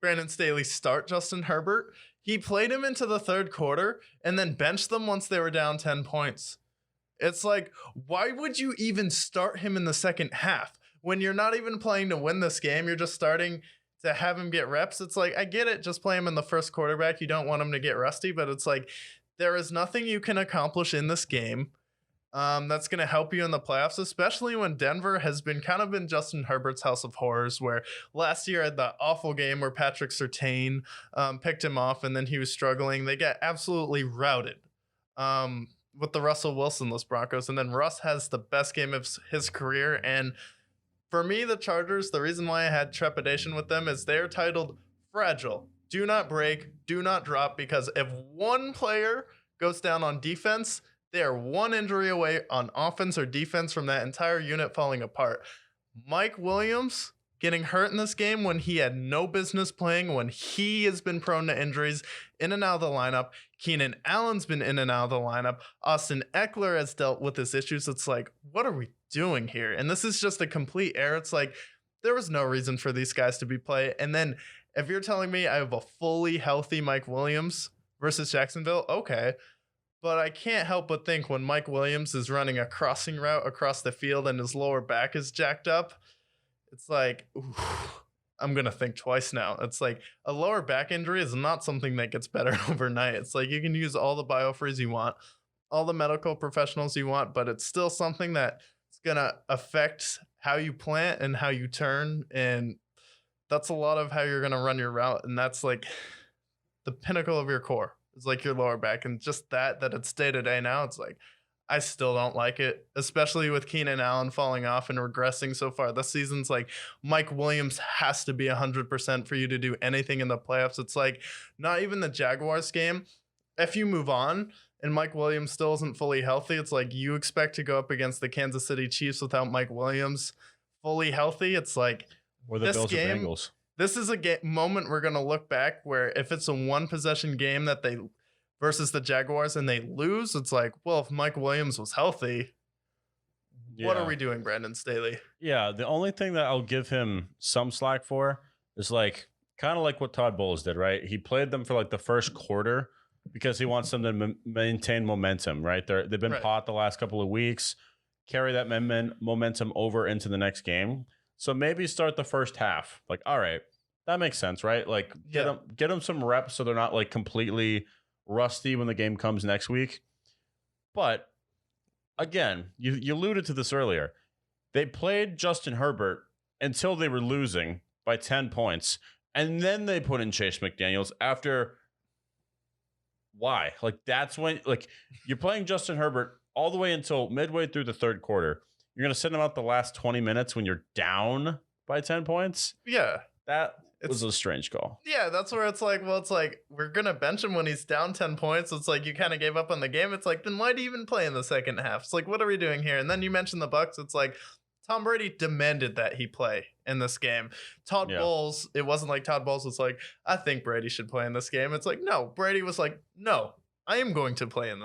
Brandon Staley start Justin Herbert. He played him into the third quarter and then benched them once they were down 10 points. It's like, why would you even start him in the second half when you're not even playing to win this game? You're just starting to have him get reps. It's like, I get it. Just play him in the first quarterback. You don't want him to get rusty, but it's like, there is nothing you can accomplish in this game that's going to help you in the playoffs, especially when Denver has been kind of in Justin Herbert's house of horrors, where last year had that awful game where Patrick Surtain picked him off and then he was struggling. They got absolutely routed with the Russell Wilson-less Broncos. And then Russ has the best game of his career. And for me, the Chargers, the reason why I had trepidation with them is they're titled fragile. Do not break, do not drop, because if one player goes down on defense, they are one injury away on offense or defense from that entire unit falling apart. Mike Williams getting hurt in this game when he had no business playing, when he has been prone to injuries, in and out of the lineup. Keenan Allen's been in and out of the lineup. Austin Eckler has dealt with his issues. It's like, what are we doing here? And this is just a complete error. It's like, there was no reason for these guys to be playing. And then if you're telling me I have a fully healthy Mike Williams versus Jacksonville, okay. But I can't help but think when Mike Williams is running a crossing route across the field and his lower back is jacked up, it's like, ooh, I'm going to think twice now. It's like a lower back injury is not something that gets better overnight. It's like you can use all the biofreeze you want, all the medical professionals you want, but it's still something that's going to affect how you plant and how you turn. And that's a lot of how you're going to run your route. And that's like the pinnacle of your core. It's like your lower back, and just that it's day to day now. It's like, I still don't like it, especially with Keenan Allen falling off and regressing so far this season's. Like, Mike Williams has to be 100% for you to do anything in the playoffs. It's like, not even the Jaguars game. If you move on and Mike Williams still isn't fully healthy, it's like you expect to go up against the Kansas City Chiefs without Mike Williams fully healthy. It's like, or the Bills or Bengals. This is a moment we're going to look back where if it's a one possession game that they versus the Jaguars and they lose, it's like, well, if Mike Williams was healthy, what are we doing, Brandon Staley? Yeah, the only thing that I'll give him some slack for is like kind of like what Todd Bowles did, right? He played them for like the first quarter because he wants them to maintain momentum, right? They've been hot the last couple of weeks, carry that momentum over into the next game. So maybe start the first half. Like, all right, that makes sense, right? Like get them some reps so they're not like completely rusty when the game comes next week. But again, you alluded to this earlier. They played Justin Herbert until they were losing by 10 points. And then they put in Chase McDaniels after. Why? Like, that's when, like, you're playing Justin Herbert all the way until midway through the third quarter. You're going to send him out the last 20 minutes when you're down by 10 points? Yeah. That was a strange call. Yeah, that's where it's like, well, it's like, we're going to bench him when he's down 10 points. It's like, you kind of gave up on the game. It's like, then why do you even play in the second half? It's like, what are we doing here? And then you mentioned the Bucs. It's like, Tom Brady demanded that he play in this game. Todd Bowles, it wasn't like Todd Bowles was like, I think Brady should play in this game. It's like, no, Brady was like, no, I am going to play in this